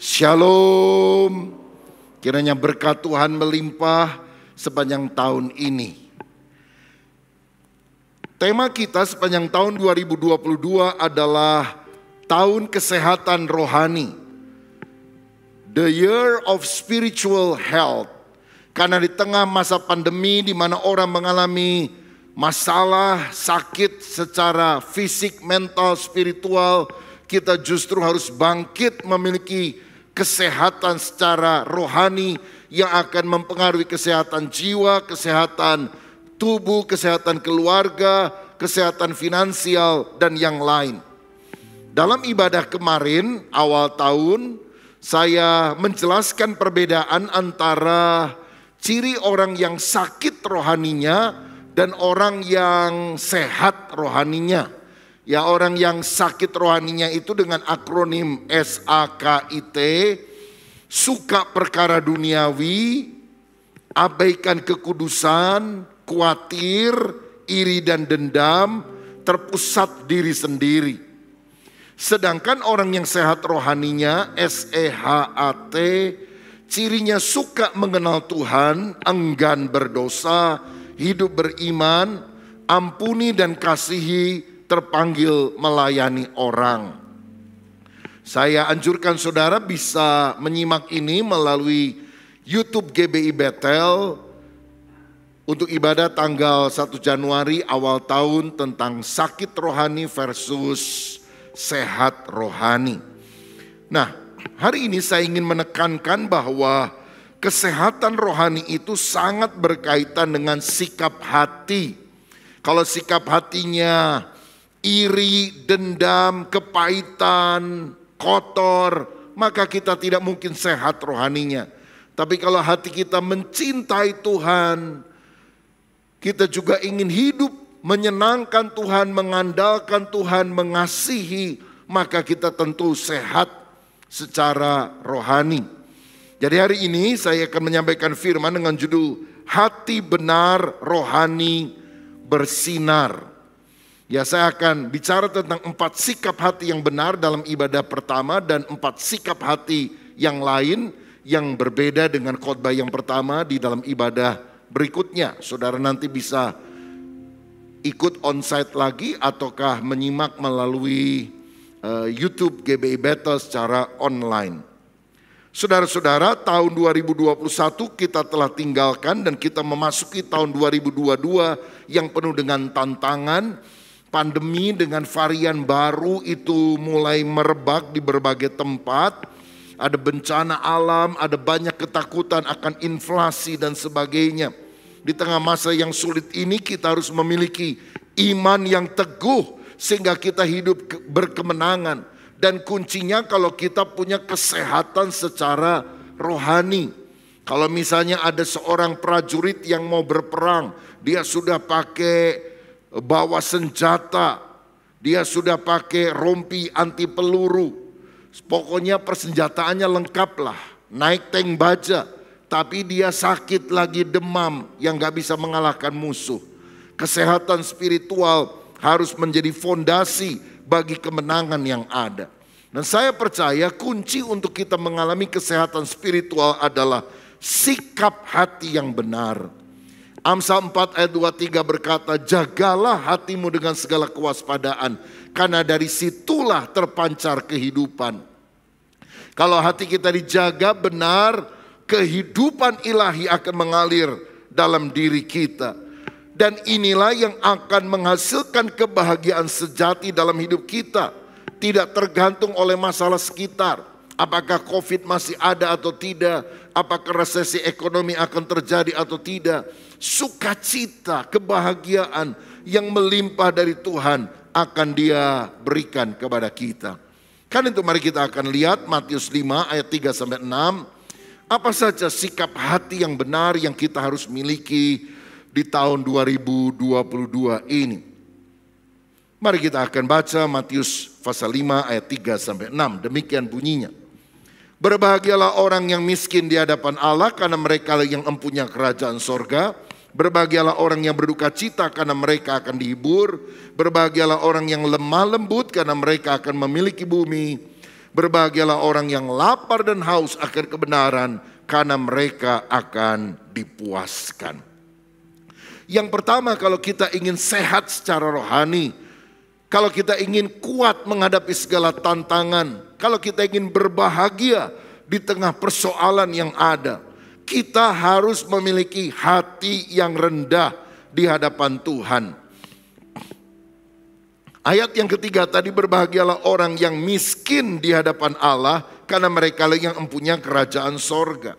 Shalom. Kiranya berkat Tuhan melimpah sepanjang tahun ini. Tema kita sepanjang tahun 2022 adalah tahun kesehatan rohani. The year of spiritual health. Karena di tengah masa pandemi di mana orang mengalami masalah, sakit secara fisik, mental, spiritual, kita justru harus bangkit memiliki kesehatan secara rohani yang akan mempengaruhi kesehatan jiwa, kesehatan tubuh, kesehatan keluarga, kesehatan finansial, dan yang lain. Dalam ibadah kemarin, awal tahun, saya menjelaskan perbedaan antara ciri orang yang sakit rohaninya dan orang yang sehat rohaninya. Ya, orang yang sakit rohaninya itu dengan akronim SAKIT, suka perkara duniawi, abaikan kekudusan, khawatir, iri dan dendam, terpusat diri sendiri. Sedangkan orang yang sehat rohaninya SEHAT, cirinya suka mengenal Tuhan, enggan berdosa, hidup beriman, ampuni dan kasihi, terpanggil melayani orang. Saya anjurkan saudara bisa menyimak ini melalui YouTube GBI Bethel untuk ibadah tanggal 1 Januari awal tahun tentang sakit rohani versus sehat rohani. Nah, hari ini saya ingin menekankan bahwa kesehatan rohani itu sangat berkaitan dengan sikap hati. Kalau sikap hatinya iri, dendam, kepahitan, kotor, maka kita tidak mungkin sehat rohaninya. Tapi kalau hati kita mencintai Tuhan, kita juga ingin hidup menyenangkan Tuhan, mengandalkan Tuhan, mengasihi, maka kita tentu sehat secara rohani. Jadi hari ini saya akan menyampaikan firman dengan judul Hati Benar Rohani Bersinar. Ya, saya akan bicara tentang 4 sikap hati yang benar dalam ibadah pertama dan 4 sikap hati yang lain yang berbeda dengan khotbah yang pertama di dalam ibadah berikutnya. Saudara nanti bisa ikut onsite lagi ataukah menyimak melalui YouTube GBI Bethel secara online. Saudara-saudara, tahun 2021 kita telah tinggalkan dan kita memasuki tahun 2022 yang penuh dengan tantangan. Pandemi dengan varian baru itu mulai merebak di berbagai tempat. Ada bencana alam, ada banyak ketakutan akan inflasi dan sebagainya. Di tengah masa yang sulit ini kita harus memiliki iman yang teguh sehingga kita hidup berkemenangan. Dan kuncinya kalau kita punya kesehatan secara rohani. Kalau misalnya ada seorang prajurit yang mau berperang, dia sudah pakai bawa senjata, dia sudah pakai rompi anti peluru. Pokoknya persenjataannya lengkap lah, naik tank baja. Tapi dia sakit lagi demam yang gak bisa mengalahkan musuh. Kesehatan spiritual harus menjadi fondasi bagi kemenangan yang ada. Dan saya percaya kunci untuk kita mengalami kesehatan spiritual adalah sikap hati yang benar. Amsal 4 ayat 23 berkata, jagalah hatimu dengan segala kewaspadaan, karena dari situlah terpancar kehidupan. Kalau hati kita dijaga benar, kehidupan ilahi akan mengalir dalam diri kita. Dan inilah yang akan menghasilkan kebahagiaan sejati dalam hidup kita. Tidak tergantung oleh masalah sekitar. Apakah COVID masih ada atau tidak. Apakah resesi ekonomi akan terjadi atau tidak. Sukacita, kebahagiaan yang melimpah dari Tuhan akan Dia berikan kepada kita. Kan itu mari kita akan lihat Matius 5 ayat 3-6. Apa saja sikap hati yang benar yang kita harus miliki di tahun 2022 ini. Mari kita akan baca Matius pasal 5 ayat 3-6. Demikian bunyinya. Berbahagialah orang yang miskin di hadapan Allah karena mereka yang empunya kerajaan sorga. Berbahagialah orang yang berduka cita karena mereka akan dihibur. Berbahagialah orang yang lemah lembut karena mereka akan memiliki bumi. Berbahagialah orang yang lapar dan haus akan kebenaran, karena mereka akan dipuaskan. Yang pertama, kalau kita ingin sehat secara rohani, kalau kita ingin kuat menghadapi segala tantangan, kalau kita ingin berbahagia di tengah persoalan yang ada, kita harus memiliki hati yang rendah di hadapan Tuhan. Ayat yang ketiga tadi, berbahagialah orang yang miskin di hadapan Allah, karena mereka yang mempunyai kerajaan sorga.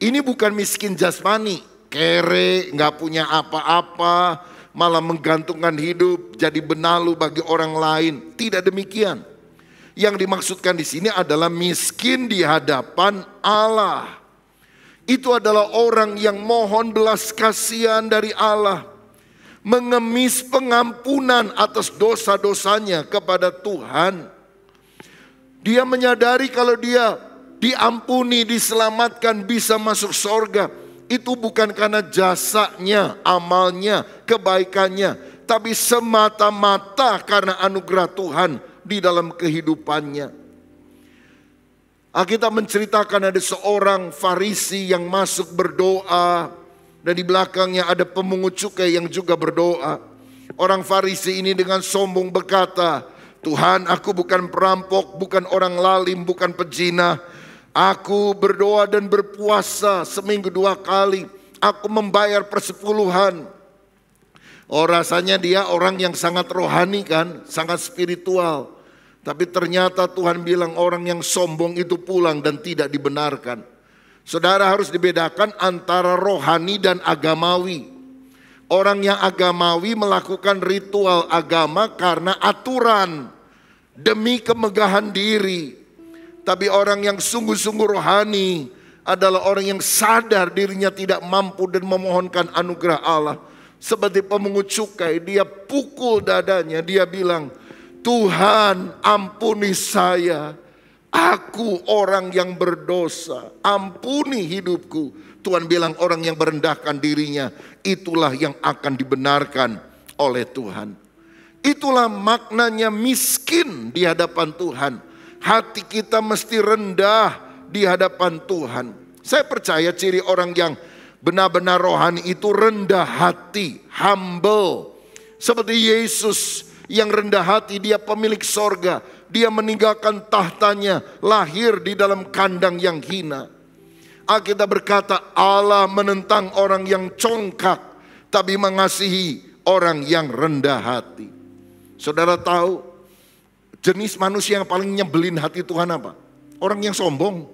Ini bukan miskin jasmani, kere, gak punya apa-apa, malah menggantungkan hidup jadi benalu bagi orang lain. Tidak demikian. Yang dimaksudkan di sini adalah miskin di hadapan Allah. Itu adalah orang yang mohon belas kasihan dari Allah, mengemis pengampunan atas dosa-dosanya kepada Tuhan. Dia menyadari kalau dia diampuni, diselamatkan, bisa masuk sorga, itu bukan karena jasanya, amalnya, kebaikannya, tapi semata-mata karena anugerah Tuhan di dalam kehidupannya. Alkitab menceritakan ada seorang Farisi yang masuk berdoa, dan di belakangnya ada pemungut cukai yang juga berdoa. Orang Farisi ini dengan sombong berkata, Tuhan, aku bukan perampok, bukan orang lalim, bukan pezina. Aku berdoa dan berpuasa seminggu 2 kali. Aku membayar persepuluhan. Oh, rasanya dia orang yang sangat rohani kan, sangat spiritual. Tapi ternyata Tuhan bilang orang yang sombong itu pulang dan tidak dibenarkan. Saudara, harus dibedakan antara rohani dan agamawi. Orang yang agamawi melakukan ritual agama karena aturan, demi kemegahan diri. Tapi orang yang sungguh-sungguh rohani adalah orang yang sadar dirinya tidak mampu dan memohonkan anugerah Allah. Seperti pemungut cukai, dia pukul dadanya, dia bilang, Tuhan ampuni saya, aku orang yang berdosa, ampuni hidupku. Tuhan bilang orang yang merendahkan dirinya, itulah yang akan dibenarkan oleh Tuhan. Itulah maknanya miskin di hadapan Tuhan. Hati kita mesti rendah di hadapan Tuhan. Saya percaya ciri orang yang benar-benar rohani itu rendah hati, humble. Seperti Yesus yang rendah hati, dia pemilik sorga. Dia meninggalkan tahtanya, lahir di dalam kandang yang hina. Alkitab berkata Allah menentang orang yang congkak, tapi mengasihi orang yang rendah hati. Saudara tahu jenis manusia yang paling nyebelin hati Tuhan apa? Orang yang sombong.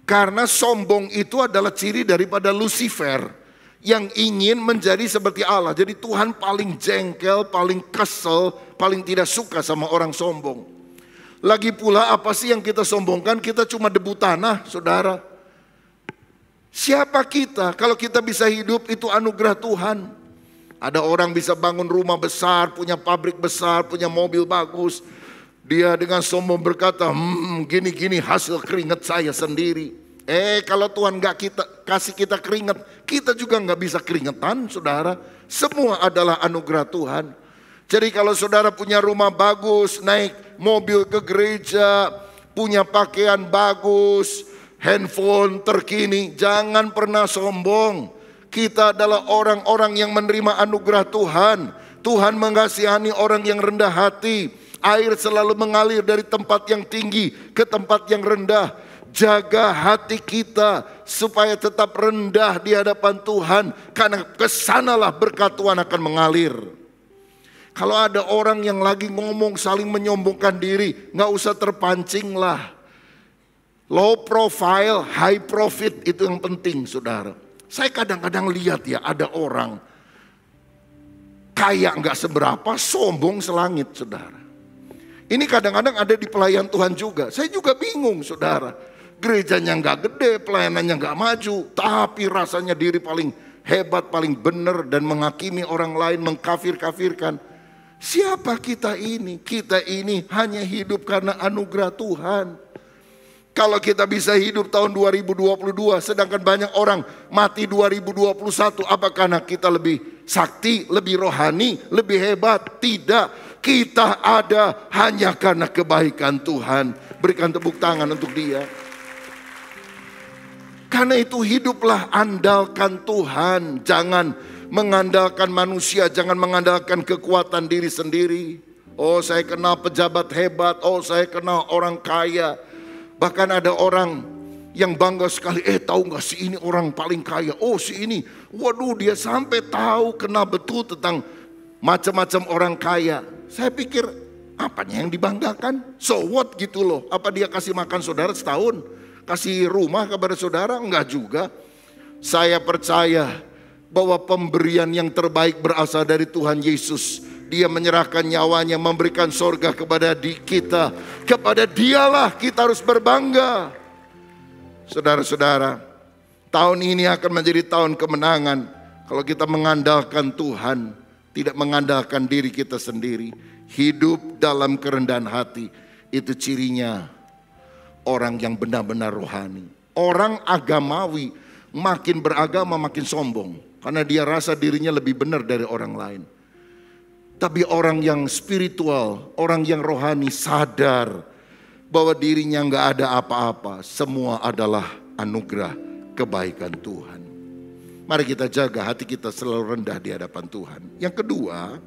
Karena sombong itu adalah ciri daripada Lucifer yang ingin menjadi seperti Allah. Jadi Tuhan paling jengkel, paling kesel, paling tidak suka sama orang sombong. Lagi pula apa sih yang kita sombongkan? Kita cuma debu tanah, saudara. Siapa kita? Kalau kita bisa hidup itu anugerah Tuhan. Ada orang bisa bangun rumah besar, punya pabrik besar, punya mobil bagus. Dia dengan sombong berkata, gini-gini hasil keringat saya sendiri. Kalau Tuhan gak kasih kita keringat, kita juga gak bisa keringetan, saudara. Semua adalah anugerah Tuhan. Jadi kalau saudara punya rumah bagus, naik mobil ke gereja, punya pakaian bagus, handphone terkini, jangan pernah sombong. Kita adalah orang-orang yang menerima anugerah Tuhan. Tuhan mengasihani orang yang rendah hati. Air selalu mengalir dari tempat yang tinggi ke tempat yang rendah. Jaga hati kita supaya tetap rendah di hadapan Tuhan, karena kesanalah berkat Tuhan akan mengalir. Kalau ada orang yang lagi ngomong saling menyombongkan diri, gak usah terpancing lah. Low profile, high profit itu yang penting, saudara. Saya kadang-kadang lihat ya, ada orang kaya gak seberapa, sombong selangit, saudara. Ini kadang-kadang ada di pelayan Tuhan juga. Saya juga bingung, saudara. Gerejanya gak gede, pelayanannya gak maju, tapi rasanya diri paling hebat, paling benar, dan menghakimi orang lain, mengkafir-kafirkan. Siapa kita ini? Kita ini hanya hidup karena anugerah Tuhan. Kalau kita bisa hidup tahun 2022, sedangkan banyak orang mati 2021, apakah kita lebih sakti, lebih rohani, lebih hebat? Tidak. Kita ada hanya karena kebaikan Tuhan. Berikan tepuk tangan untuk dia. Karena itu hiduplah andalkan Tuhan. Jangan mengandalkan manusia, jangan mengandalkan kekuatan diri sendiri. Oh, saya kenal pejabat hebat, oh saya kenal orang kaya. Bahkan ada orang yang bangga sekali, tahu gak si ini orang paling kaya. Oh si ini, waduh dia sampai tahu, kenal betul tentang macam-macam orang kaya. Saya pikir apanya yang dibanggakan? So what gitu loh. Apa dia kasih makan saudara setahun? Kasih rumah kepada saudara? Enggak juga. Saya percaya bahwa pemberian yang terbaik berasal dari Tuhan Yesus. Dia menyerahkan nyawanya, memberikan sorga kepada kita. Kepada dialah kita harus berbangga. Saudara-saudara, tahun ini akan menjadi tahun kemenangan kalau kita mengandalkan Tuhan, tidak mengandalkan diri kita sendiri. Hidup dalam kerendahan hati, itu cirinya orang yang benar-benar rohani. Orang agamawi makin beragama makin sombong, karena dia rasa dirinya lebih benar dari orang lain. Tapi orang yang spiritual, orang yang rohani sadar bahwa dirinya nggak ada apa-apa, semua adalah anugerah kebaikan Tuhan. Mari kita jaga hati kita selalu rendah di hadapan Tuhan. Yang kedua,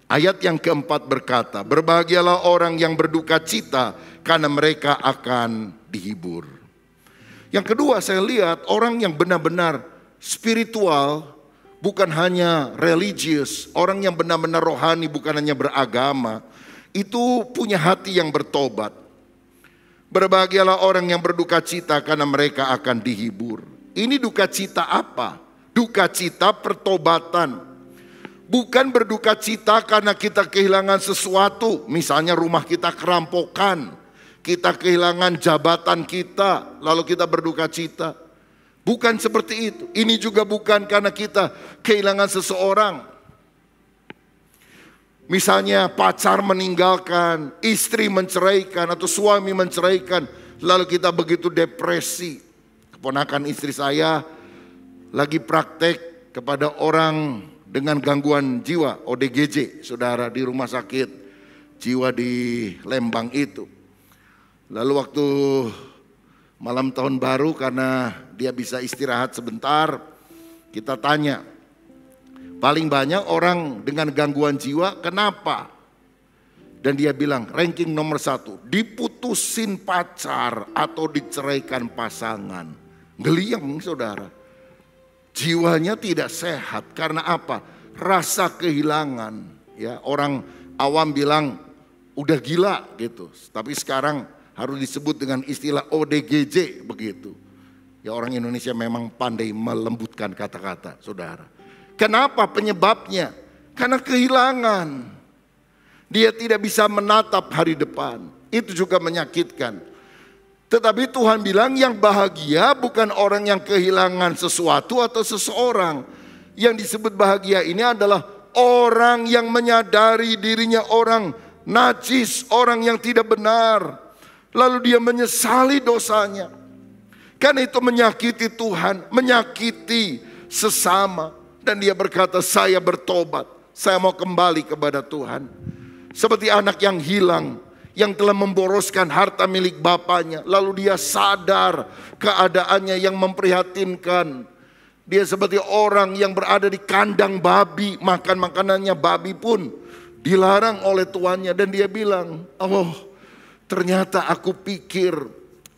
ayat yang keempat berkata, berbahagialah orang yang berduka cita karena mereka akan dihibur. Yang kedua saya lihat orang yang benar-benar spiritual, bukan hanya religius, orang yang benar-benar rohani, bukan hanya beragama, itu punya hati yang bertobat. Berbahagialah orang yang berduka cita karena mereka akan dihibur. Ini duka cita apa? Duka cita pertobatan. Bukan berduka cita karena kita kehilangan sesuatu. Misalnya rumah kita kerampokan, kita kehilangan jabatan kita, lalu kita berduka cita. Bukan seperti itu. Ini juga bukan karena kita kehilangan seseorang. Misalnya pacar meninggalkan, istri menceraikan, atau suami menceraikan, lalu kita begitu depresi. Keponakan istri saya lagi praktek kepada orang dengan gangguan jiwa, ODGJ, saudara, di rumah sakit jiwa di Lembang itu. Lalu waktu malam tahun baru, karena dia bisa istirahat sebentar, kita tanya, paling banyak orang dengan gangguan jiwa kenapa? Dan dia bilang ranking nomor 1, diputusin pacar atau diceraikan pasangan. Geliang saudara, jiwanya tidak sehat. Karena apa? Rasa kehilangan. Ya, orang awam bilang udah gila gitu, tapi sekarang harus disebut dengan istilah ODGJ begitu. Ya, orang Indonesia memang pandai melembutkan kata-kata, saudara. Kenapa penyebabnya? Karena kehilangan. Dia tidak bisa menatap hari depan. Itu juga menyakitkan. Tetapi Tuhan bilang yang bahagia bukan orang yang kehilangan sesuatu atau seseorang. Yang disebut bahagia ini adalah orang yang menyadari dirinya orang najis, orang yang tidak benar. Lalu dia menyesali dosanya. Karena itu menyakiti Tuhan, menyakiti sesama. Dan dia berkata, saya bertobat, saya mau kembali kepada Tuhan. Seperti anak yang hilang, yang telah memboroskan harta milik bapaknya. Lalu dia sadar keadaannya yang memprihatinkan. Dia seperti orang yang berada di kandang babi, makan makanannya babi pun dilarang oleh tuannya. Dan dia bilang, oh ternyata aku pikir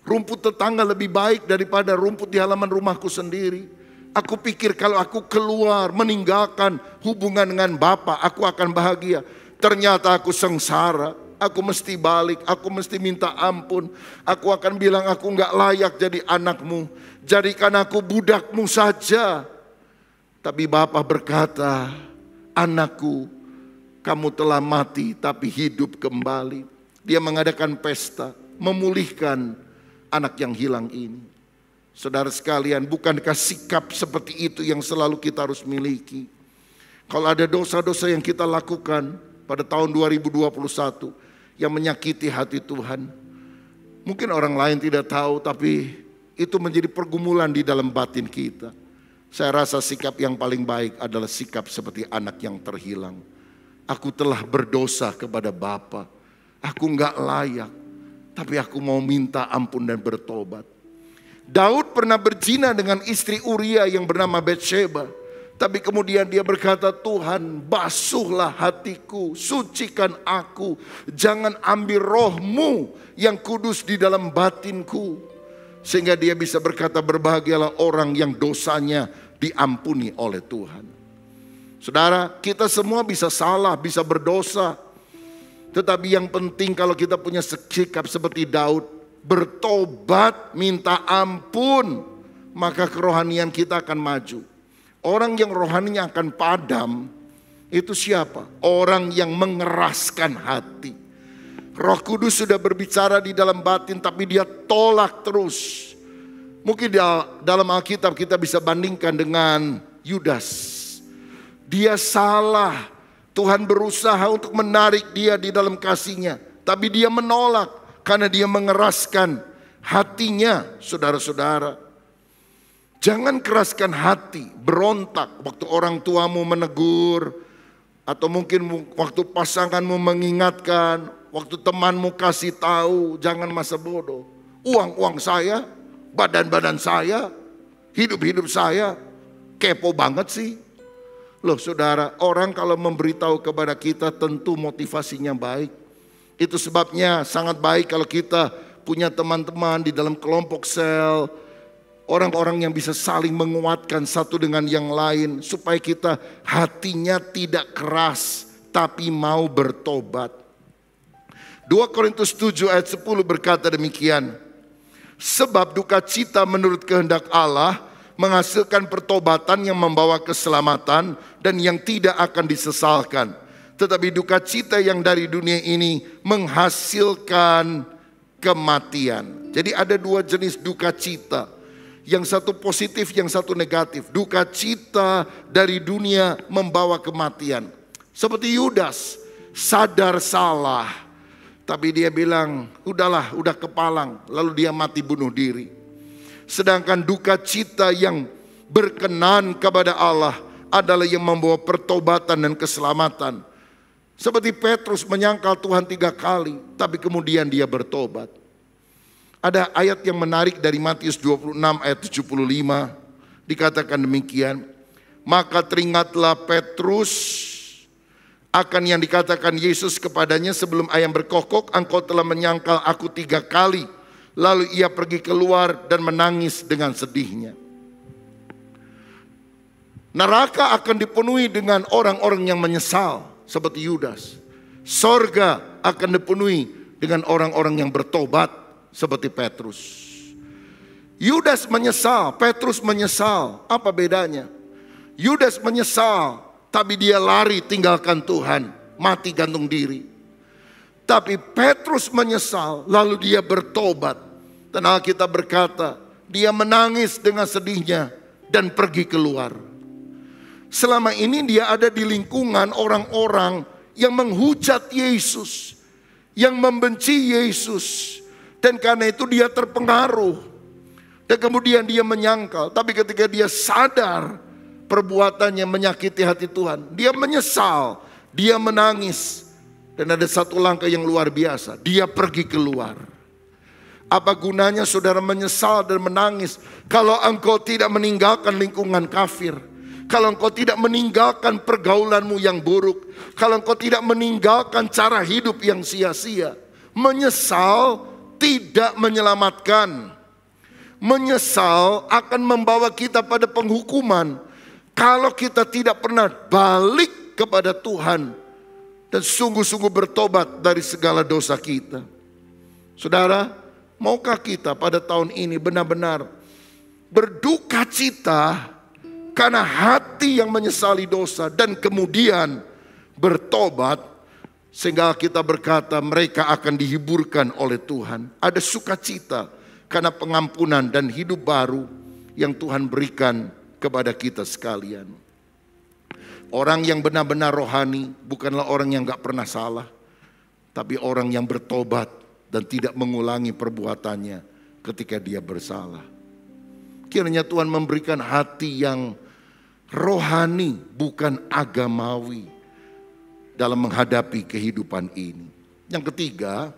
rumput tetangga lebih baik daripada rumput di halaman rumahku sendiri. Aku pikir kalau aku keluar meninggalkan hubungan dengan Bapa, aku akan bahagia. Ternyata aku sengsara, aku mesti balik, aku mesti minta ampun. Aku akan bilang aku gak layak jadi anakmu, jadikan aku budakmu saja. Tapi Bapa berkata, anakku, kamu telah mati tapi hidup kembali. Dia mengadakan pesta, memulihkan anak yang hilang ini. Saudara sekalian, bukankah sikap seperti itu yang selalu kita harus miliki? Kalau ada dosa-dosa yang kita lakukan pada tahun 2021 yang menyakiti hati Tuhan, mungkin orang lain tidak tahu, tapi itu menjadi pergumulan di dalam batin kita. Saya rasa sikap yang paling baik adalah sikap seperti anak yang terhilang. aku telah berdosa kepada Bapa. Aku enggak layak, tapi aku mau minta ampun dan bertobat. Daud pernah berzina dengan istri Uria yang bernama Betsheba. Tapi kemudian dia berkata, Tuhan basuhlah hatiku, sucikan aku. Jangan ambil rohmu yang kudus di dalam batinku. Sehingga dia bisa berkata, berbahagialah orang yang dosanya diampuni oleh Tuhan. Saudara, kita semua bisa salah, bisa berdosa. Tetapi yang penting kalau kita punya sikap seperti Daud, bertobat, minta ampun, maka kerohanian kita akan maju. Orang yang rohaninya akan padam, itu siapa? Orang yang mengeraskan hati. Roh Kudus sudah berbicara di dalam batin, tapi dia tolak terus. Mungkin dalam Alkitab kita bisa bandingkan dengan Yudas. Dia salah. Tuhan berusaha untuk menarik dia di dalam kasih-Nya, tapi dia menolak karena dia mengeraskan hatinya, saudara-saudara. Jangan keraskan hati, berontak waktu orang tuamu menegur, atau mungkin waktu pasanganmu mengingatkan, waktu temanmu kasih tahu, jangan masa bodoh. Uang-uang saya, badan-badan saya, hidup-hidup saya, kepo banget sih. Loh saudara, orang kalau memberitahu kepada kita tentu motivasinya baik. Itu sebabnya sangat baik kalau kita punya teman-teman di dalam kelompok sel, orang-orang yang bisa saling menguatkan satu dengan yang lain, supaya kita hatinya tidak keras tapi mau bertobat. 2 Korintus 7 ayat 10 berkata demikian. Sebab duka cita menurut kehendak Allah menghasilkan pertobatan yang membawa keselamatan dan yang tidak akan disesalkan. Tetapi duka cita yang dari dunia ini menghasilkan kematian. Jadi ada dua jenis duka cita. Yang satu positif, yang satu negatif. Duka cita dari dunia membawa kematian. Seperti Yudas, sadar salah, tapi dia bilang, udahlah, udah kepalang. Lalu dia mati bunuh diri. Sedangkan duka cita yang berkenan kepada Allah adalah yang membawa pertobatan dan keselamatan. Seperti Petrus menyangkal Tuhan 3 kali, tapi kemudian dia bertobat. Ada ayat yang menarik dari Matius 26 ayat 75. Dikatakan demikian. Maka teringatlah Petrus akan yang dikatakan Yesus kepadanya sebelum ayam berkokok, engkau telah menyangkal aku 3 kali. Lalu ia pergi keluar dan menangis dengan sedihnya. Neraka akan dipenuhi dengan orang-orang yang menyesal seperti Yudas. Sorga akan dipenuhi dengan orang-orang yang bertobat seperti Petrus. Yudas menyesal, Petrus menyesal. Apa bedanya? Yudas menyesal, tapi dia lari tinggalkan Tuhan, mati gantung diri. Tapi Petrus menyesal, lalu dia bertobat. Dan Alkitab berkata, dia menangis dengan sedihnya dan pergi keluar. Selama ini dia ada di lingkungan orang-orang yang menghujat Yesus, yang membenci Yesus. Dan karena itu dia terpengaruh. Dan kemudian dia menyangkal. Tapi ketika dia sadar perbuatannya menyakiti hati Tuhan, dia menyesal, dia menangis. Dan ada satu langkah yang luar biasa, dia pergi keluar. Apa gunanya saudara menyesal dan menangis kalau engkau tidak meninggalkan lingkungan kafir, kalau engkau tidak meninggalkan pergaulanmu yang buruk, kalau engkau tidak meninggalkan cara hidup yang sia-sia. Menyesal tidak menyelamatkan. Menyesal akan membawa kita pada penghukuman kalau kita tidak pernah balik kepada Tuhan dan sungguh-sungguh bertobat dari segala dosa kita. Saudara, maukah kita pada tahun ini benar-benar berduka cita karena hati yang menyesali dosa dan kemudian bertobat, sehingga kita berkata mereka akan dihiburkan oleh Tuhan. Ada sukacita karena pengampunan dan hidup baru yang Tuhan berikan kepada kita sekalian. Orang yang benar-benar rohani bukanlah orang yang gak pernah salah, tapi orang yang bertobat dan tidak mengulangi perbuatannya ketika dia bersalah. Kiranya Tuhan memberikan hati yang rohani, bukan agamawi. dalam menghadapi kehidupan ini. Yang ketiga,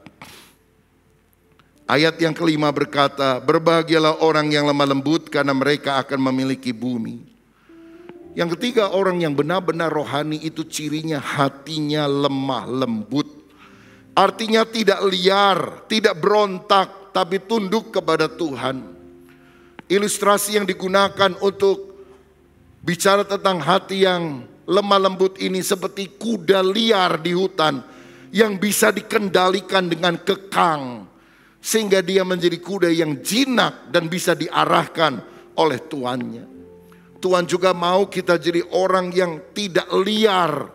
ayat yang kelima berkata, berbahagialah orang yang lemah lembut karena mereka akan memiliki bumi. Yang ketiga, orang yang benar-benar rohani itu cirinya hatinya lemah lembut. Artinya tidak liar, tidak berontak, tapi tunduk kepada Tuhan. Ilustrasi yang digunakan untuk bicara tentang hati yang lemah lembut ini seperti kuda liar di hutan yang bisa dikendalikan dengan kekang. Sehingga dia menjadi kuda yang jinak dan bisa diarahkan oleh tuannya. Tuhan juga mau kita jadi orang yang tidak liar.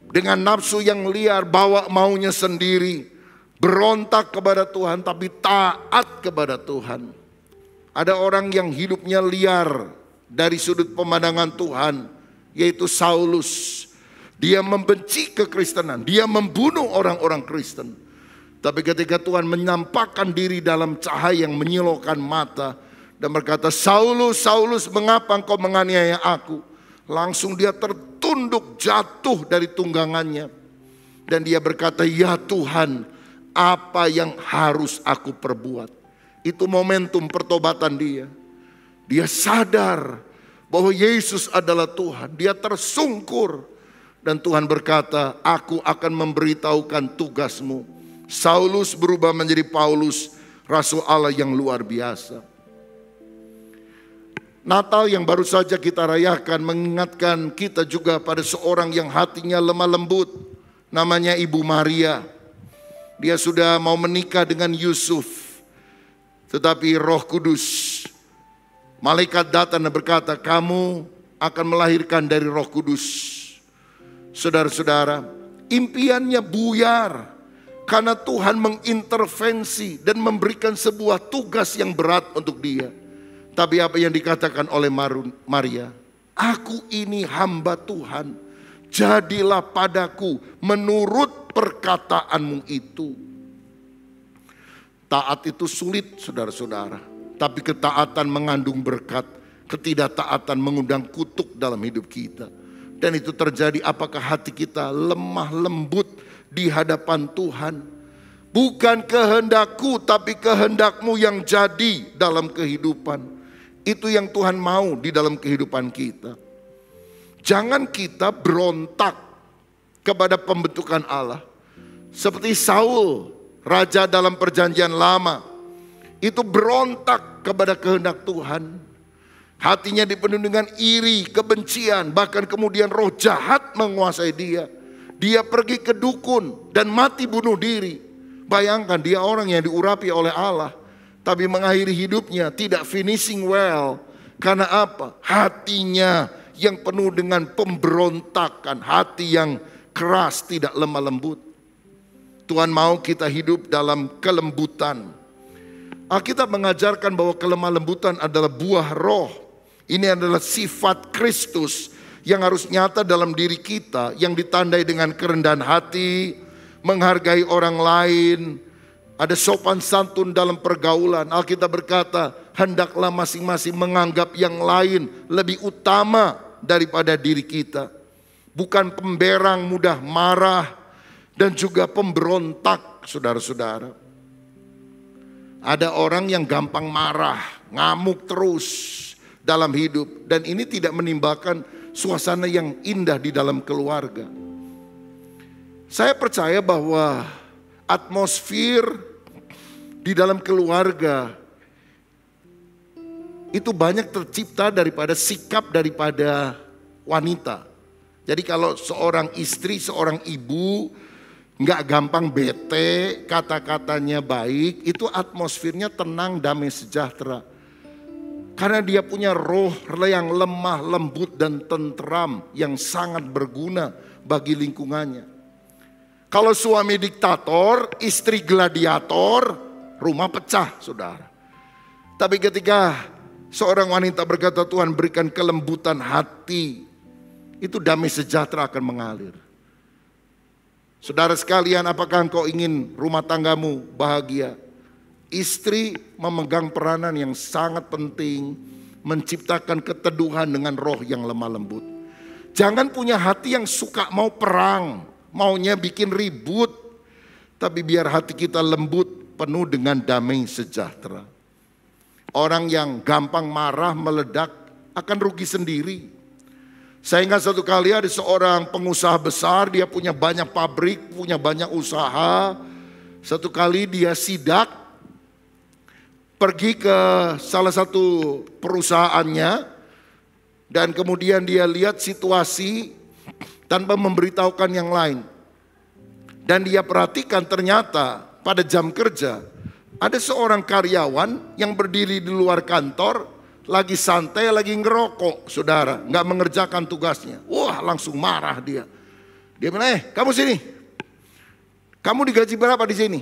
Dengan nafsu yang liar, bawa maunya sendiri. Berontak kepada Tuhan tapi taat kepada Tuhan. Ada orang yang hidupnya liar dari sudut pemandangan Tuhan, yaitu Saulus. Dia membenci kekristenan, dia membunuh orang-orang Kristen. Tapi ketika Tuhan menyampaikan diri dalam cahaya yang menyilaukan mata dan berkata, Saulus, Saulus, mengapa engkau menganiaya aku? Langsung dia tertunduk jatuh dari tunggangannya. Dan dia berkata, ya Tuhan, apa yang harus aku perbuat? Itu momentum pertobatan dia. Dia sadar bahwa Yesus adalah Tuhan. Dia tersungkur. Dan Tuhan berkata, aku akan memberitahukan tugasmu. Saulus berubah menjadi Paulus, Rasul Allah yang luar biasa. Natal yang baru saja kita rayakan mengingatkan kita juga pada seorang yang hatinya lemah lembut. Namanya Ibu Maria. Dia sudah mau menikah dengan Yusuf. Tetapi Roh Kudus, malaikat datang dan berkata, kamu akan melahirkan dari Roh Kudus. Saudara-saudara, impiannya buyar karena Tuhan mengintervensi dan memberikan sebuah tugas yang berat untuk dia. Tapi apa yang dikatakan oleh Maria? Aku ini hamba Tuhan, jadilah padaku menurut perkataanmu itu. Taat itu sulit, saudara-saudara. Tapi ketaatan mengandung berkat. Ketidaktaatan mengundang kutuk dalam hidup kita. Dan itu terjadi apakah hati kita lemah lembut di hadapan Tuhan. Bukan kehendakku, tapi kehendakmu yang jadi dalam kehidupan. Itu yang Tuhan mau di dalam kehidupan kita. Jangan kita berontak kepada pembentukan Allah. Seperti Saul, raja dalam perjanjian lama, itu berontak kepada kehendak Tuhan. Hatinya dipenuhi dengan iri, kebencian, bahkan kemudian roh jahat menguasai dia. Dia pergi ke dukun dan mati bunuh diri. Bayangkan, dia orang yang diurapi oleh Allah, tapi mengakhiri hidupnya tidak finishing well. Karena apa? Hatinya yang penuh dengan pemberontakan, hati yang keras, tidak lemah lembut. Tuhan mau kita hidup dalam kelembutan. Alkitab mengajarkan bahwa kelemah lembutan adalah buah roh. Ini adalah sifat Kristus yang harus nyata dalam diri kita, yang ditandai dengan kerendahan hati, menghargai orang lain, ada sopan santun dalam pergaulan. Alkitab berkata, hendaklah masing-masing menganggap yang lain lebih utama daripada diri kita. Bukan pemberang, mudah marah, dan juga pemberontak, saudara-saudara. Ada orang yang gampang marah, ngamuk terus dalam hidup. Dan ini tidak menimbulkan suasana yang indah di dalam keluarga. Saya percaya bahwa atmosfer di dalam keluarga itu banyak tercipta daripada sikap daripada wanita. Jadi kalau seorang istri, seorang ibu nggak gampang bete, kata-katanya baik, itu atmosfernya tenang, damai, sejahtera. Karena dia punya roh yang lemah, lembut, dan tentram yang sangat berguna bagi lingkungannya. Kalau suami diktator, istri gladiator, rumah pecah, saudara. Tapi ketika seorang wanita berkata, Tuhan berikan kelembutan hati, itu damai sejahtera akan mengalir. Saudara sekalian, apakah engkau ingin rumah tanggamu bahagia? Istri memegang peranan yang sangat penting, menciptakan keteduhan dengan roh yang lemah lembut. Jangan punya hati yang suka mau perang, maunya bikin ribut. Tapi biar hati kita lembut, penuh dengan damai sejahtera. Orang yang gampang marah, meledak akan rugi sendiri. Saya ingat satu kali ada seorang pengusaha besar, dia punya banyak pabrik, punya banyak usaha. Satu kali dia sidak, pergi ke salah satu perusahaannya, dan kemudian dia lihat situasi tanpa memberitahukan yang lain. Dan dia perhatikan ternyata pada jam kerja ada seorang karyawan yang berdiri di luar kantor, lagi santai, lagi ngerokok, saudara, nggak mengerjakan tugasnya. Wah, langsung marah dia. Dia bilang, kamu sini. Kamu digaji berapa di sini?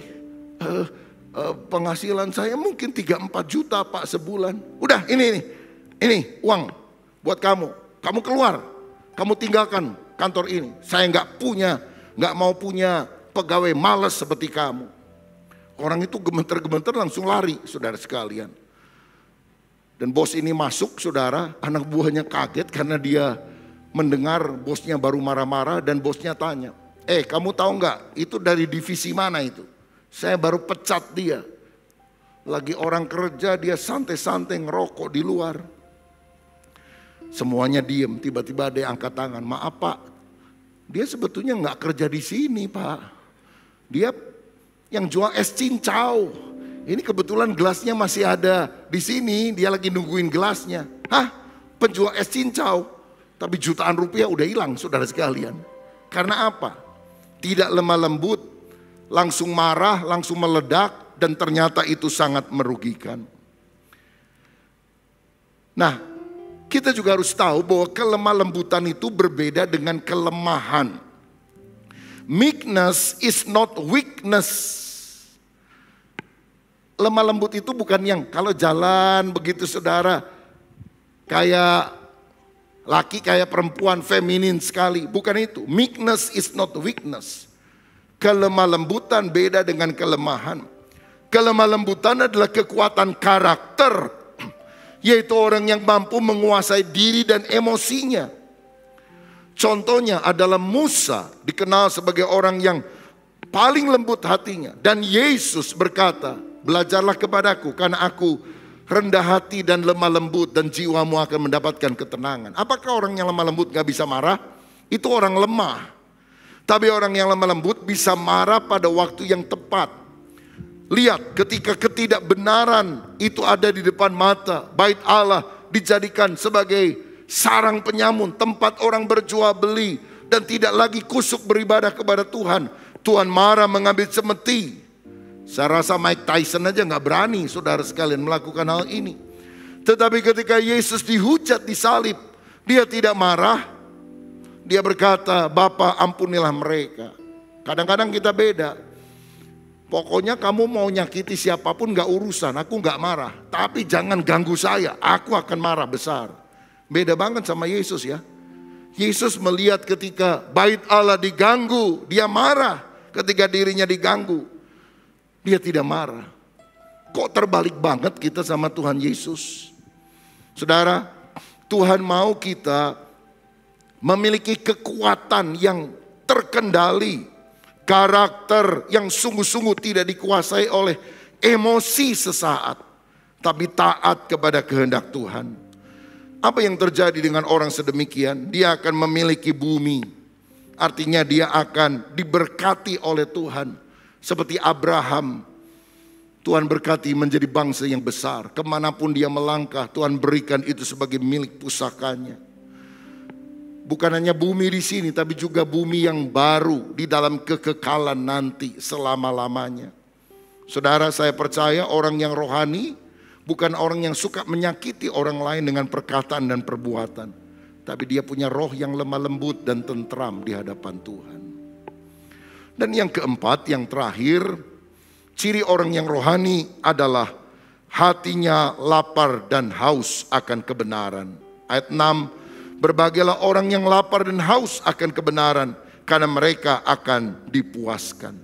Penghasilan saya mungkin 3-4 juta Pak sebulan. Udah, ini uang buat kamu. Kamu keluar, kamu tinggalkan kantor ini. Saya nggak mau punya pegawai malas seperti kamu. Orang itu gemeter-gemeter langsung lari, saudara sekalian. Dan bos ini masuk, saudara, anak buahnya kaget karena dia mendengar bosnya baru marah-marah, dan bosnya tanya, kamu tahu nggak itu dari divisi mana itu? Saya baru pecat dia. Lagi orang kerja, dia santai-santai ngerokok di luar. Semuanya diem, tiba-tiba ada yang angkat tangan. Maaf Pak, dia sebetulnya nggak kerja di sini Pak. Dia yang jual es cincau. Ini kebetulan gelasnya masih ada di sini, dia lagi nungguin gelasnya. Hah? Penjual es cincau? Tapi jutaan rupiah udah hilang, saudara sekalian. Karena apa? Tidak lemah lembut, langsung marah, langsung meledak, dan ternyata itu sangat merugikan. Nah, kita juga harus tahu bahwa kelemah lembutan itu berbeda dengan kelemahan. Meekness is not weakness. Lemah lembut itu bukan yang kalau jalan begitu saudara, kayak laki kayak perempuan, feminin sekali. Bukan itu. Meekness is not weakness. Kelemah lembutan beda dengan kelemahan. Kelemah lembutan adalah kekuatan karakter, yaitu orang yang mampu menguasai diri dan emosinya. Contohnya adalah Musa, dikenal sebagai orang yang paling lembut hatinya. Dan Yesus berkata, belajarlah kepadaku karena aku rendah hati dan lemah lembut, dan jiwamu akan mendapatkan ketenangan. Apakah orang yang lemah lembut gak bisa marah? Itu orang lemah. Tapi orang yang lemah lembut bisa marah pada waktu yang tepat. Lihat, ketika ketidakbenaran itu ada di depan mata, bait Allah dijadikan sebagai sarang penyamun, tempat orang berjual beli, dan tidak lagi kusuk beribadah kepada Tuhan. Tuhan marah mengambil cemeti. Saya rasa Mike Tyson aja gak berani, saudara sekalian, melakukan hal ini. Tetapi ketika Yesus dihujat di salib, dia tidak marah. Dia berkata, Bapa ampunilah mereka. Kadang-kadang kita beda. Pokoknya kamu mau nyakiti siapapun gak urusan, aku gak marah. Tapi jangan ganggu saya, aku akan marah besar. Beda banget sama Yesus ya. Yesus melihat ketika bait Allah diganggu, dia marah. Ketika dirinya diganggu, dia tidak marah. Kok terbalik banget kita sama Tuhan Yesus? Saudara, Tuhan mau kita memiliki kekuatan yang terkendali, karakter yang sungguh-sungguh tidak dikuasai oleh emosi sesaat, tapi taat kepada kehendak Tuhan. Apa yang terjadi dengan orang sedemikian? Dia akan memiliki bumi. Artinya dia akan diberkati oleh Tuhan. Seperti Abraham, Tuhan berkati menjadi bangsa yang besar. Kemanapun dia melangkah, Tuhan berikan itu sebagai milik pusakanya. Bukan hanya bumi di sini, tapi juga bumi yang baru di dalam kekekalan nanti selama-lamanya. Saudara, saya percaya orang yang rohani bukan orang yang suka menyakiti orang lain dengan perkataan dan perbuatan. Tapi dia punya roh yang lemah lembut dan tentram di hadapan Tuhan. Dan yang keempat, yang terakhir, ciri orang yang rohani adalah hatinya lapar dan haus akan kebenaran. Ayat 6, berbahagialah orang yang lapar dan haus akan kebenaran, karena mereka akan dipuaskan.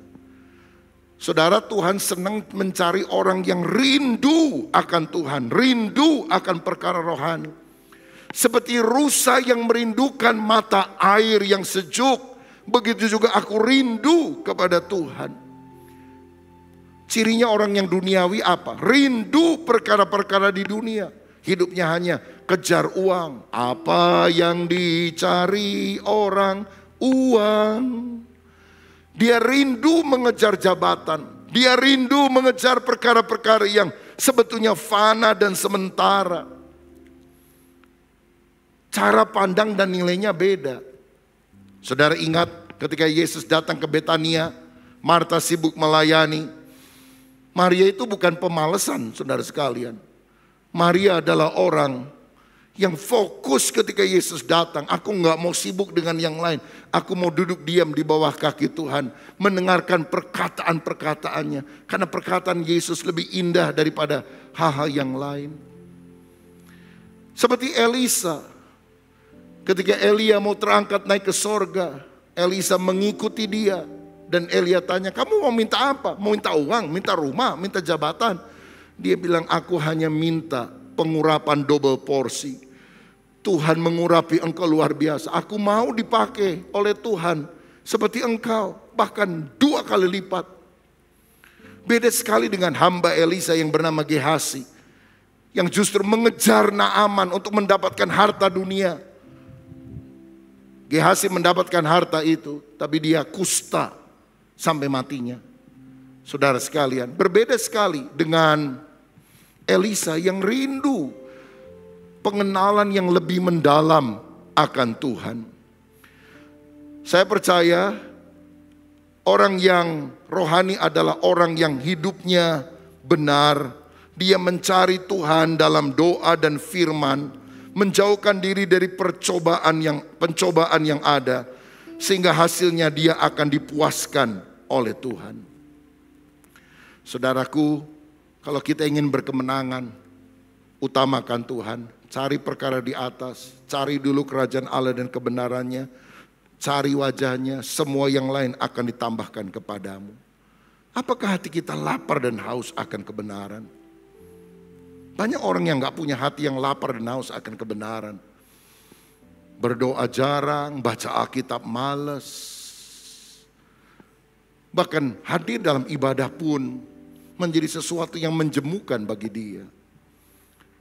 Saudara, Tuhan senang mencari orang yang rindu akan Tuhan, rindu akan perkara rohani. Seperti rusa yang merindukan mata air yang sejuk, begitu juga aku rindu kepada Tuhan. Cirinya orang yang duniawi apa? Rindu perkara-perkara di dunia. Hidupnya hanya kejar uang. Apa yang dicari orang? Uang. Dia rindu mengejar jabatan. Dia rindu mengejar perkara-perkara yang sebetulnya fana dan sementara. Cara pandang dan nilainya beda. Saudara ingat ketika Yesus datang ke Betania, Marta sibuk melayani. Maria itu bukan pemalesan, saudara sekalian. Maria adalah orang yang fokus ketika Yesus datang. Aku gak mau sibuk dengan yang lain. Aku mau duduk diam di bawah kaki Tuhan. Mendengarkan perkataan-perkataannya. Karena perkataan Yesus lebih indah daripada hal-hal yang lain. Seperti Elisa. Ketika Elia mau terangkat naik ke sorga, Elisa mengikuti dia. Dan Elia tanya, kamu mau minta apa? Mau minta uang, minta rumah, minta jabatan? Dia bilang, aku hanya minta pengurapan double porsi. Tuhan mengurapi engkau luar biasa. Aku mau dipakai oleh Tuhan seperti engkau, bahkan 2 kali lipat. Beda sekali dengan hamba Elisa yang bernama Gehasi, yang justru mengejar Naaman untuk mendapatkan harta dunia. Gehasi mendapatkan harta itu, tapi dia kusta sampai matinya. Saudara sekalian, berbeda sekali dengan Elisa yang rindu pengenalan yang lebih mendalam akan Tuhan. Saya percaya orang yang rohani adalah orang yang hidupnya benar. Dia mencari Tuhan dalam doa dan firman, menjauhkan diri dari pencobaan yang ada, sehingga hasilnya dia akan dipuaskan oleh Tuhan. Saudaraku, kalau kita ingin berkemenangan, utamakan Tuhan. Cari perkara di atas, cari dulu kerajaan Allah dan kebenarannya, cari wajahnya, semua yang lain akan ditambahkan kepadamu. Apakah hati kita lapar dan haus akan kebenaran? Banyak orang yang gak punya hati yang lapar dan haus akan kebenaran. Berdoa jarang, baca Alkitab males. Bahkan hadir dalam ibadah pun menjadi sesuatu yang menjemukan bagi dia.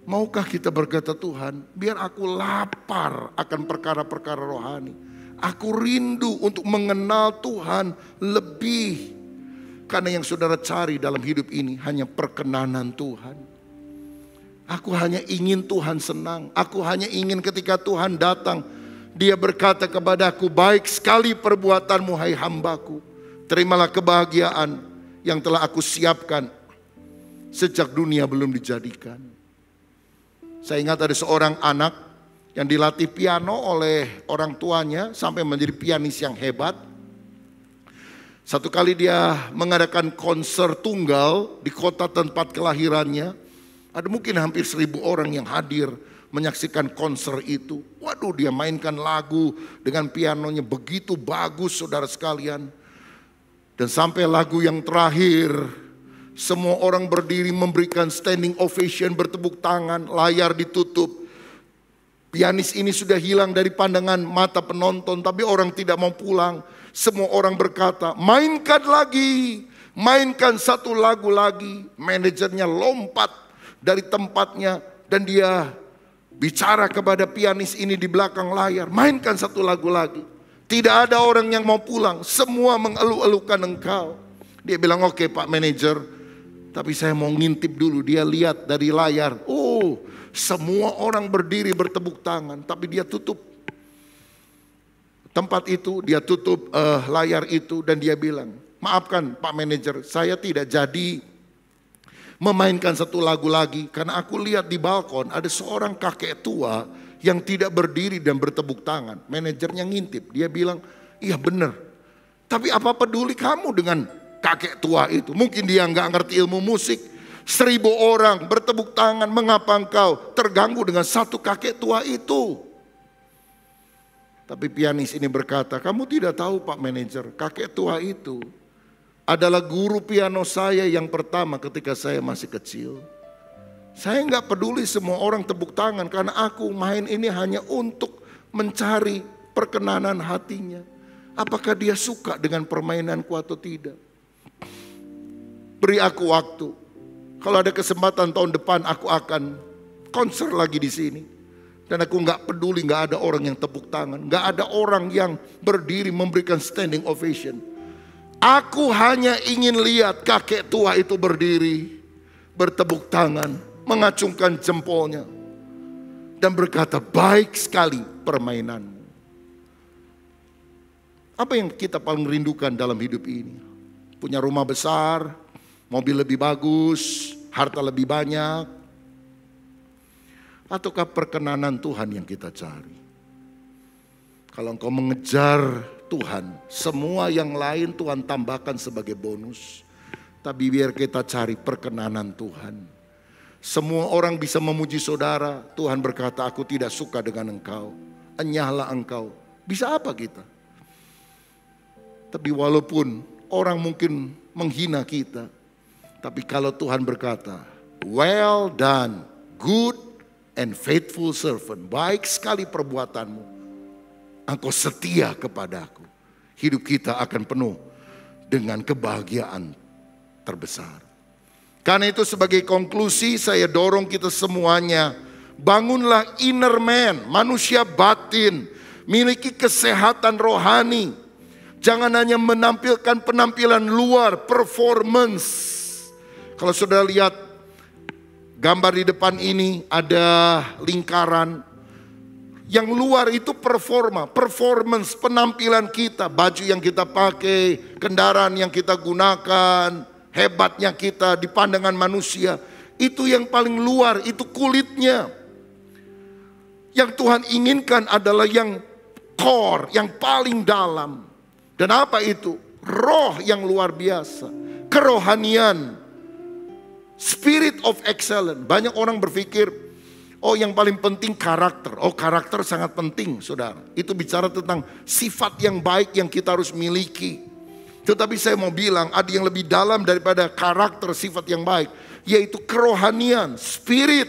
Maukah kita berkata, Tuhan, biar aku lapar akan perkara-perkara rohani. Aku rindu untuk mengenal Tuhan lebih. Karena yang saudara cari dalam hidup ini hanya perkenanan Tuhan. Aku hanya ingin Tuhan senang. Aku hanya ingin ketika Tuhan datang, Dia berkata kepadaku, baik sekali perbuatanmu hai hambaku. Terimalah kebahagiaan yang telah aku siapkan sejak dunia belum dijadikan. Saya ingat ada seorang anak yang dilatih piano oleh orang tuanya sampai menjadi pianis yang hebat. Satu kali dia mengadakan konser tunggal di kota tempat kelahirannya. Ada mungkin hampir 1.000 orang yang hadir menyaksikan konser itu. Waduh, dia mainkan lagu dengan pianonya begitu bagus, saudara sekalian. Dan sampai lagu yang terakhir, semua orang berdiri memberikan standing ovation, bertepuk tangan, layar ditutup. Pianis ini sudah hilang dari pandangan mata penonton, tapi orang tidak mau pulang. Semua orang berkata, mainkan lagi, mainkan satu lagu lagi. Manajernya lompat dari tempatnya dan dia bicara kepada pianis ini di belakang layar, mainkan satu lagu lagi. Tidak ada orang yang mau pulang, semua mengeluh-elukan engkau. Dia bilang, oke Pak Manajer, tapi saya mau ngintip dulu. Dia lihat dari layar, oh semua orang berdiri bertepuk tangan, tapi dia tutup tempat itu, dia tutup layar itu dan dia bilang, maafkan Pak Manajer, saya tidak jadi memainkan satu lagu lagi karena aku lihat di balkon ada seorang kakek tua yang tidak berdiri dan bertepuk tangan. Manajernya ngintip, dia bilang, iya benar. Tapi apa peduli kamu dengan kakek tua itu? Mungkin dia nggak ngerti ilmu musik. 1.000 orang bertepuk tangan, mengapa engkau terganggu dengan satu kakek tua itu? Tapi pianis ini berkata, kamu tidak tahu Pak Manajer, kakek tua itu adalah guru piano saya yang pertama ketika saya masih kecil. Saya nggak peduli semua orang tepuk tangan, karena aku main ini hanya untuk mencari perkenanan hatinya. Apakah dia suka dengan permainanku atau tidak? Beri aku waktu. Kalau ada kesempatan tahun depan aku akan konser lagi di sini. Dan aku nggak peduli, nggak ada orang yang tepuk tangan, nggak ada orang yang berdiri memberikan standing ovation. Aku hanya ingin lihat kakek tua itu berdiri, bertepuk tangan, mengacungkan jempolnya, dan berkata, baik sekali permainanmu. Apa yang kita paling rindukan dalam hidup ini? Punya rumah besar, mobil lebih bagus, harta lebih banyak, ataukah perkenanan Tuhan yang kita cari? Kalau engkau mengejar Tuhan, semua yang lain Tuhan tambahkan sebagai bonus. Tapi biar kita cari perkenanan Tuhan. Semua orang bisa memuji saudara. Tuhan berkata, aku tidak suka dengan engkau. Enyahlah engkau. Bisa apa kita? Tapi walaupun orang mungkin menghina kita, tapi kalau Tuhan berkata, well done, good and faithful servant. Baik sekali perbuatanmu. Engkau setia kepadaku. Hidup kita akan penuh dengan kebahagiaan terbesar. Karena itu sebagai konklusi saya dorong kita semuanya. Bangunlah inner man, manusia batin. Miliki kesehatan rohani. Jangan hanya menampilkan penampilan luar, performance. Kalau saudara lihat gambar di depan ini ada lingkaran. Yang luar itu performance, penampilan kita. Baju yang kita pakai, kendaraan yang kita gunakan, hebatnya kita di pandangan manusia. Itu yang paling luar, itu kulitnya. Yang Tuhan inginkan adalah yang core, yang paling dalam. Dan apa itu? Roh yang luar biasa. Kerohanian. Spirit of excellence. Banyak orang berpikir, oh yang paling penting karakter. Oh karakter sangat penting saudara. Itu bicara tentang sifat yang baik yang kita harus miliki. Tetapi saya mau bilang ada yang lebih dalam daripada karakter sifat yang baik. Yaitu kerohanian, spirit.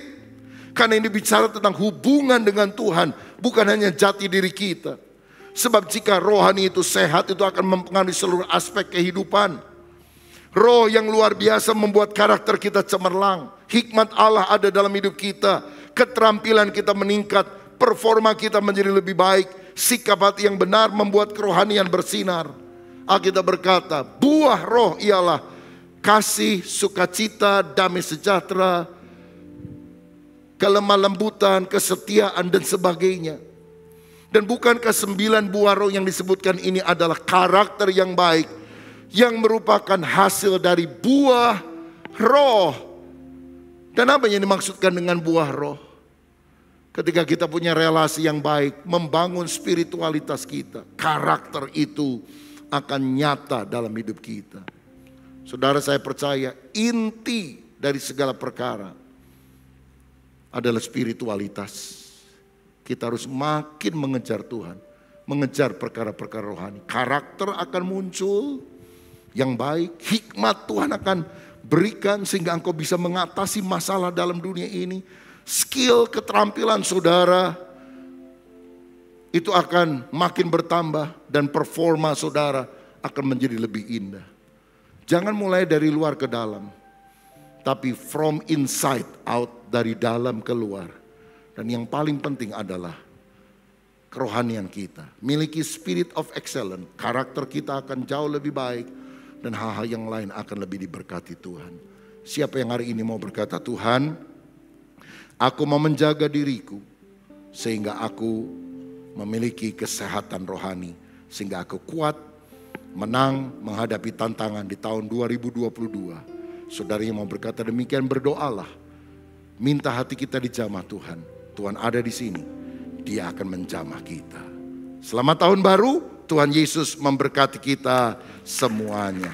Karena ini bicara tentang hubungan dengan Tuhan. Bukan hanya jati diri kita. Sebab jika rohani itu sehat, itu akan mempengaruhi seluruh aspek kehidupan. Roh yang luar biasa membuat karakter kita cemerlang. Hikmat Allah ada dalam hidup kita. Keterampilan kita meningkat. Performa kita menjadi lebih baik. Sikap hati yang benar membuat kerohanian bersinar. Alkitab berkata, buah roh ialah kasih, sukacita, damai sejahtera, kelemah lembutan, kesetiaan dan sebagainya. Dan bukankah 9 buah roh yang disebutkan ini adalah karakter yang baik, yang merupakan hasil dari buah roh. Dan apa yang dimaksudkan dengan buah roh? Ketika kita punya relasi yang baik, membangun spiritualitas kita, karakter itu akan nyata dalam hidup kita. Saudara, saya percaya inti dari segala perkara adalah spiritualitas. Kita harus makin mengejar Tuhan, mengejar perkara-perkara rohani. Karakter akan muncul yang baik, hikmat Tuhan akan berikan sehingga engkau bisa mengatasi masalah dalam dunia ini. Skill, keterampilan saudara itu akan makin bertambah dan performa saudara akan menjadi lebih indah. Jangan mulai dari luar ke dalam, tapi from inside out, dari dalam ke luar. Dan yang paling penting adalah kerohanian kita. Miliki spirit of excellence, karakter kita akan jauh lebih baik. Dan hal-hal yang lain akan lebih diberkati Tuhan. Siapa yang hari ini mau berkata, Tuhan, aku mau menjaga diriku sehingga aku memiliki kesehatan rohani. Sehingga aku kuat, menang, menghadapi tantangan di tahun 2022. Saudara yang mau berkata demikian, berdoalah. Minta hati kita dijamah Tuhan. Tuhan ada di sini. Dia akan menjamah kita. Selamat tahun baru. Tuhan Yesus memberkati kita semuanya.